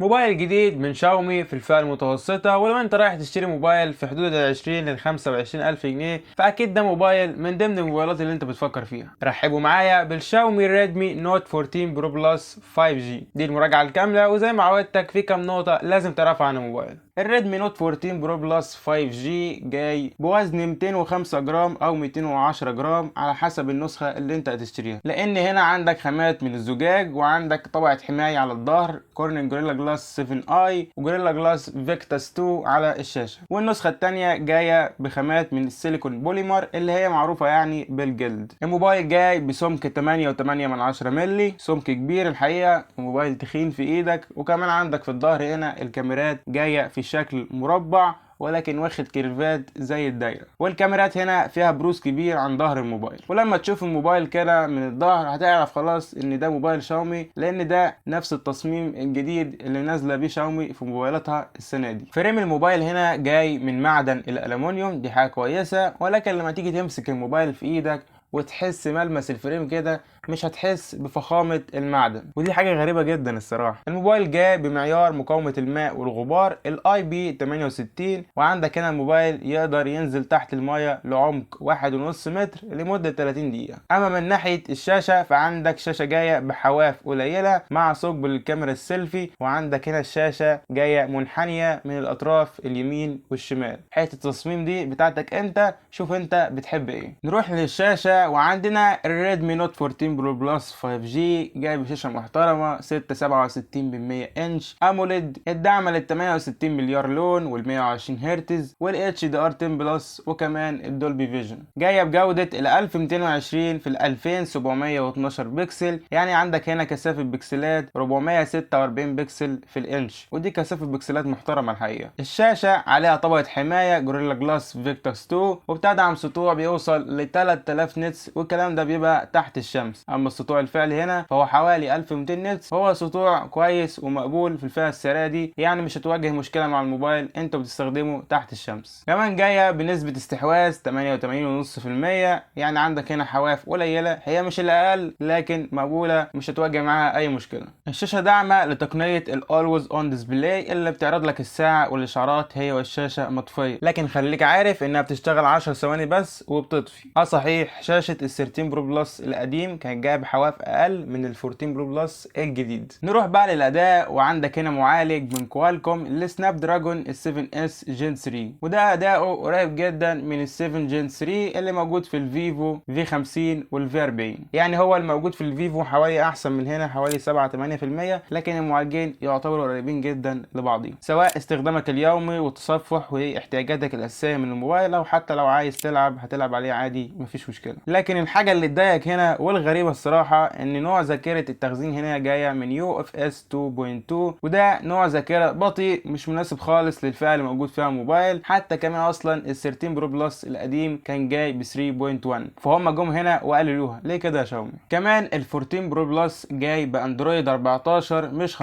موبايل جديد من شاومي في الفئة المتوسطة، ولو انت رايح تشتري موبايل في حدود 20 ل 25 ألف جنيه فأكيد ده موبايل من ضمن الموبايلات اللي انت بتفكر فيها. رحبوا معايا بالشاومي ريدمي نوت 14 برو بلس 5G. دي المراجعة الكاملة، وزي ما عودتك في كام نقطة لازم تعرفها عن الموبايل. الريدمي نوت 14 برو بلس 5G جاي بوزن 205 جرام او 210 جرام على حسب النسخة اللي انت هتشتريها، لان هنا عندك خامات من الزجاج وعندك طبقة حماية على الظهر كورنينج جوريلا جلاس 7 اي وجوريلا جلاس فيكتاس 2 على الشاشة، والنسخة التانية جاية بخامات من السيليكون بوليمر اللي هي معروفة يعني بالجلد. الموبايل جاي بسمك 8.8 مللي، سمك كبير الحقيقة، موبايل تخين في ايدك. وكمان عندك في الظهر هنا الكاميرات جاية في شكل مربع ولكن واخد كيرفات زي الدايره، والكاميرات هنا فيها بروز كبير عن ظهر الموبايل. ولما تشوف الموبايل كده من الظهر هتعرف خلاص ان ده موبايل شاومي، لان ده نفس التصميم الجديد اللي نازله بيه شاومي في موبايلاتها السنه دي. فريم الموبايل هنا جاي من معدن الالومنيوم، دي حاجه كويسه، ولكن لما تيجي تمسك الموبايل في ايدك وتحس ملمس الفريم كده مش هتحس بفخامة المعدن، ودي حاجة غريبة جدا الصراحة. الموبايل جاي بمعيار مقاومة الماء والغبار الاي بي 68، وعندك هنا الموبايل يقدر ينزل تحت المايه لعمق 1.5 متر لمدة 30 دقيقة. اما من ناحية الشاشة فعندك شاشة جاية بحواف قليلة مع ثقب للكاميرا السيلفي، وعندك هنا الشاشة جاية منحنية من الاطراف اليمين والشمال. حته التصميم دي بتاعتك انت، شوف انت بتحب ايه. نروح للشاشة، وعندنا الريدمي نوت 14 برو بلس 5G جاي بشاشة محترمة 667 انش اموليد، الدعم لل 68 مليار لون وال 120 هرتز وال اتش دي ار 10 بلس وكمان الدولبي فيجن. جايه بجودة ال 1220 في ال 2712 بكسل، يعني عندك هنا كثافة بكسلات 446 بكسل في الانش، ودي كثافة بكسلات محترمة الحقيقة. الشاشة عليها طبقة حماية جوريلا جلاس فيكتاس 2، وبتدعم سطوع بيوصل ل 3000 نتس، والكلام ده بيبقى تحت الشمس. اما السطوع الفعلي هنا فهو حوالي 1200 نتس، هو سطوع كويس ومقبول في الفئة السعرية دي، يعني مش هتواجه مشكلة مع الموبايل انت بتستخدمه تحت الشمس. كمان جاية بنسبة استحواذ 88.5%، يعني عندك هنا حواف قليلة، هي مش الأقل لكن مقبولة، مش هتواجه معاها أي مشكلة. الشاشة داعمة لتقنية ال Always On Display اللي بتعرض لك الساعة والإشعارات هي والشاشة مطفية، لكن خليك عارف إنها بتشتغل 10 ثواني بس وبتطفي. صحيح شاشة ال 13 برو بلس القديم كانت جاية بحواف أقل من ال 14 برو بلس الجديد. نروح بقى للأداء، وعندك هنا معالج من كوالكوم السناب دراجون ال 7 اس جين 3، وده أداؤه قريب جدا من ال 7 جين 3 اللي موجود في الفيفو في 50 والفي 40. يعني هو الموجود في الفيفو حوالي أحسن من هنا حوالي 7-8%، لكن المعالجين يعتبروا قريبين جدا لبعضهم، سواء استخدامك اليومي والتصفح واحتياجاتك الأساسية من الموبايل، أو حتى لو عايز تلعب هتلعب عليه عادي مفيش مشكلة. لكن الحاجة اللي تضايقك هنا والغريبة الصراحة ان نوع ذاكرة التخزين هنا جاية من يو اف اس 2.2، وده نوع ذاكرة بطيء مش مناسب خالص للفئة اللي موجود فيها موبايل. حتى كمان اصلا ال 13 برو بلس القديم كان جاي ب 3.1، فهم جم هنا وقللوها ليه كده يا شاومي. كمان ال 14 برو بلس جاي باندرويد 14 مش 15،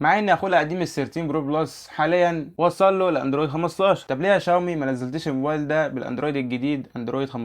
مع ان اخوه القديم ال 13 برو بلس حاليا وصل له لاندرويد 15. طب ليه يا شاومي ما نزلتش الموبايل ده بالاندرويد الجديد اندرويد 15؟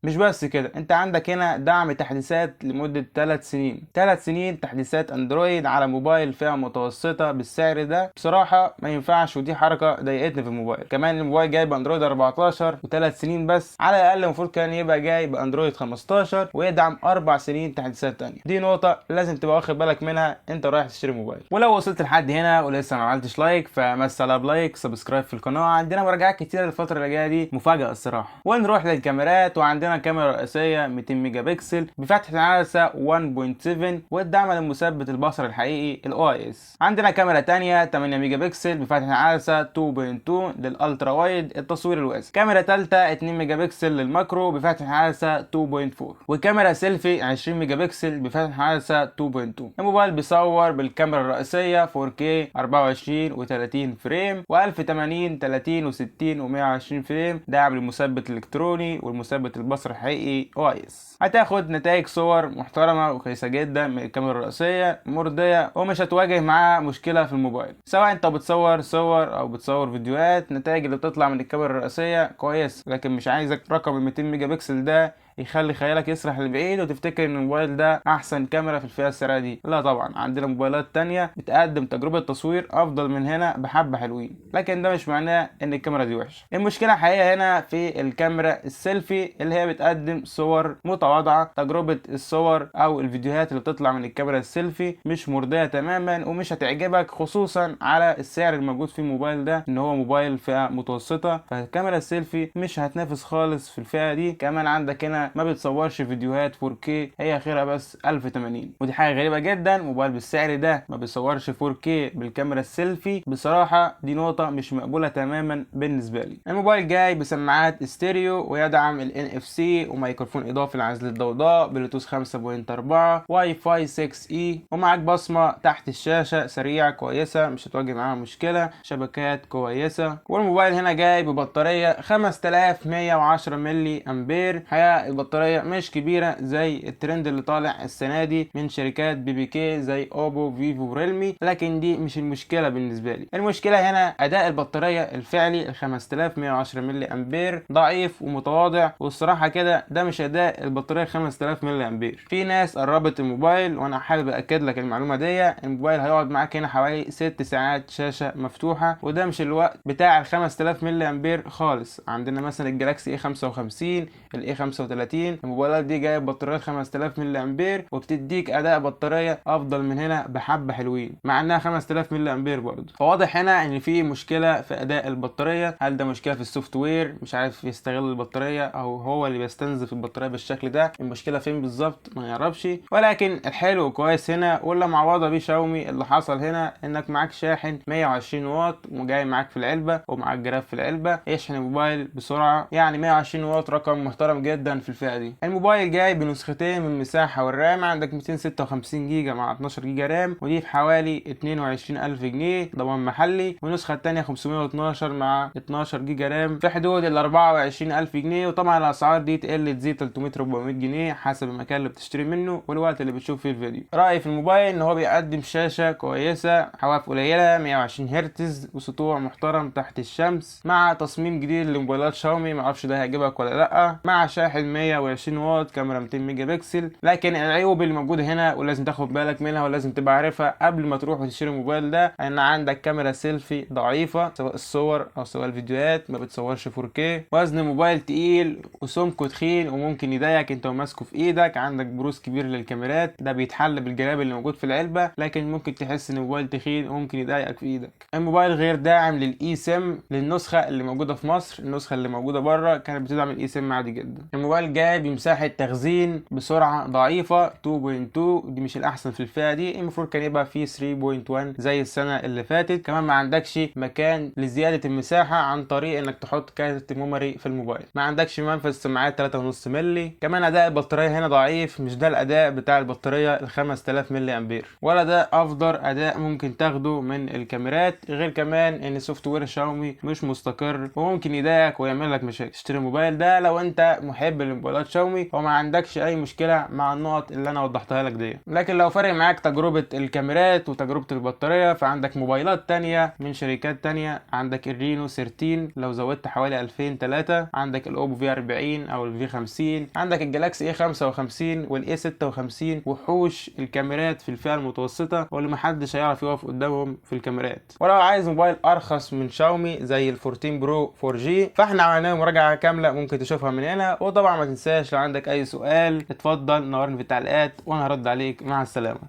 مش بس كده، انت عندك هنا دعم تحديثات لمدة 3 سنين، 3 سنين تحديثات اندرويد على موبايل فئة متوسطة بالسعر ده بصراحة ما ينفعش، ودي حركة ضايقتني في الموبايل. كمان الموبايل جاي باندرويد 14 و3 سنين بس، على الاقل المفروض كان يبقى جاي باندرويد 15 ويدعم 4 سنين تحديثات تانية. دي نقطة لازم تبقى واخد بالك منها انت رايح تشتري موبايل. ولو وصلت لحد هنا ولسه ما عملتش لايك فمس على بلايك، سبسكرايب في القناة، عندنا مراجعات كتير الفترة اللي جاية دي مفاجأة الصراحة. ونروح للكاميرات، وعندنا كاميرا رئيسية 200 ميجا بكسل بفتحة عدسة 1.7 والدعم لمثبت البصر الحقيقي ال OIS. عندنا كاميرا تانية 8 ميجا بكسل بفتحة عدسة 2.2 للالترا وايد التصوير الواسع. كاميرا تالتة 2 ميجا بكسل للماكرو بفتحة عدسة 2.4، وكاميرا سيلفي 20 ميجا بكسل بفتحة عدسة 2.2. الموبايل بيصور بالكاميرا الرئيسية 4K 24 و30 فريم و1080 30 و60 و120 فريم، دعم للمثبت الالكتروني والمثبت البصر الحقيقي OIS. هتاخد نتائج صور محترمة وكويسة جدا من الكاميرا الرئيسية مرضية، ومش هتواجه معاها مشكلة في الموبايل، سواء انت بتصور صور او بتصور فيديوهات. النتائج اللي بتطلع من الكاميرا الرئيسية كويس، لكن مش عايزك رقم ال 200 ميجا بكسل ده يخلي خيالك يسرح لبعيد وتفتكر ان الموبايل ده احسن كاميرا في الفئة السعرية دي. لا طبعا، عندنا موبايلات تانية بتقدم تجربة تصوير افضل من هنا بحبة حلوين، لكن ده مش معناه ان الكاميرا دي وحشة. المشكلة حقيقة هنا في الكاميرا السيلفي اللي هي بتقدم صور متواضعة. تجربة الصور او الفيديوهات اللي بتطلع من الكاميرا السيلفي مش مرضية تماما ومش هتعجبك، خصوصا على السعر الموجود في الموبايل ده ان هو موبايل فئة متوسطة. فالكاميرا السيلفي مش هتنافس خالص في الفئة دي. كمان عندك هنا ما بتصورش فيديوهات 4K، هي اخرها بس 1080، ودي حاجة غريبة جدا. موبايل بالسعر ده ما بيصورش 4K بالكاميرا السيلفي، بصراحة دي نقطة مش مقبولة تماما بالنسبة لي. الموبايل جاي بسماعات استيريو ويدعم ال NFC وميكروفون اضافي لعزل الضوضاء، بلوتوث 5.4، واي فاي 6E، ومعاك بصمة تحت الشاشة سريعة كويسة مش هتواجه معاها مشكلة، شبكات كويسة. والموبايل هنا جاي ببطارية 5110 ملي امبير. الحقيقة البطارية مش كبيرة زي الترند اللي طالع السنة دي من شركات BBK زي اوبو، فيفو، وريلمي، لكن دي مش المشكلة بالنسبة لي. المشكلة هنا اداء البطارية الفعلي ال 5110 ملي امبير ضعيف ومتواضع، والصراحة كده ده مش اداء البطارية 5000 ملي امبير. في ناس قربت الموبايل وانا حابب اكد لك المعلومة دي، الموبايل هيقعد معاك هنا حوالي 6 ساعات شاشة مفتوحة، وده مش الوقت بتاع ال 5000 ملي امبير خالص. عندنا مثلا الجلاكسي A55، ال A35، الموبايلات دي جايه ببطاريه 5000 ملي امبير وبتديك اداء بطاريه افضل من هنا بحبه حلوين، مع انها 5000 ملي امبير برضه. فواضح هنا ان في مشكله في اداء البطاريه. هل ده مشكله في السوفت وير مش عارف يستغل البطاريه، او هو اللي بيستنزف البطاريه بالشكل ده؟ المشكله فين بالظبط ما يعرفش. ولكن الحلو كويس هنا واللي معوضه بيه شاومي اللي حصل هنا انك معاك شاحن 120 واط وجاي معاك في العلبه، ومعاك جراف في العلبه يشحن الموبايل بسرعه. يعني 120 واط رقم محترم جدا في الفئه دي. الموبايل جاي بنسختين من المساحه والرام، عندك 256 جيجا مع 12 جيجا رام، ودي في حوالي 22000 جنيه ضمان محلي، والنسخه الثانيه 512 مع 12 جيجا رام في حدود ال 24000 جنيه. وطبعا الاسعار دي تقل تزيد 300 400 جنيه حسب المكان اللي بتشتري منه والوقت اللي بتشوف فيه الفيديو. رايي في الموبايل ان هو بيقدم شاشه كويسه، حواف قليله، 120 هرتز، وسطوع محترم تحت الشمس، مع تصميم جديد لموبايلات شاومي معرفش ده هيعجبك ولا لا، مع شاحن 120 واط، كاميرا 200 ميجا بكسل. لكن العيوب اللي موجوده هنا ولازم تاخد بالك منها ولازم تبقى عارفها قبل ما تروح وتشتري الموبايل ده، ان عندك كاميرا سيلفي ضعيفه سواء الصور او سواء الفيديوهات، ما بتصورش 4K، وزن الموبايل تقيل وسمكه تخين وممكن يضايقك انت وماسكه في ايدك، عندك بروز كبير للكاميرات ده بيتحل بالجراب اللي موجود في العلبه، لكن ممكن تحس ان الموبايل تخين وممكن يضايقك في ايدك. الموبايل غير داعم للاي سيم للنسخه اللي موجوده في مصر، النسخه اللي موجوده بره كانت بتدعم الاي سيم عادي جدا. الموبايل جاي بمساحه تخزين بسرعه ضعيفه 2.2، دي مش الاحسن في الفئه دي، المفروض كان يبقى فيه 3.1 زي السنه اللي فاتت. كمان ما عندكش مكان لزياده المساحه عن طريق انك تحط كارت ميموري في الموبايل، ما عندكش منفذ سماعات 3.5 مللي. كمان اداء البطاريه هنا ضعيف، مش ده الاداء بتاع البطاريه ال 5000 ملي امبير، ولا ده افضل اداء ممكن تاخده من الكاميرات. غير كمان ان سوفت وير شاومي مش مستقر وممكن يضايقك ويعمل لك مشاكل. اشتري الموبايل ده لو انت محب لموبايلات شاومي وما عندكش اي مشكله مع النقط اللي انا وضحتها لك دي. لكن لو فارق معاك تجربه الكاميرات وتجربه البطاريه فعندك موبايلات تانية من شركات تانية، عندك الرينو 13 لو زودت حوالي 2003، عندك الاوبو في 40 او الفي 50، عندك الجلاكسي A55 والاي 56، وحوش الكاميرات في الفئه المتوسطه واللي محدش هيعرف يقف قدامهم في الكاميرات. ولو عايز موبايل ارخص من شاومي زي ال 14 برو 4G فاحنا عملنا مراجعه كامله ممكن تشوفها من هنا. وطبعا ما تنساش لو عندك اي سؤال اتفضل نورني في التعليقات وانا هرد عليك. مع السلامه.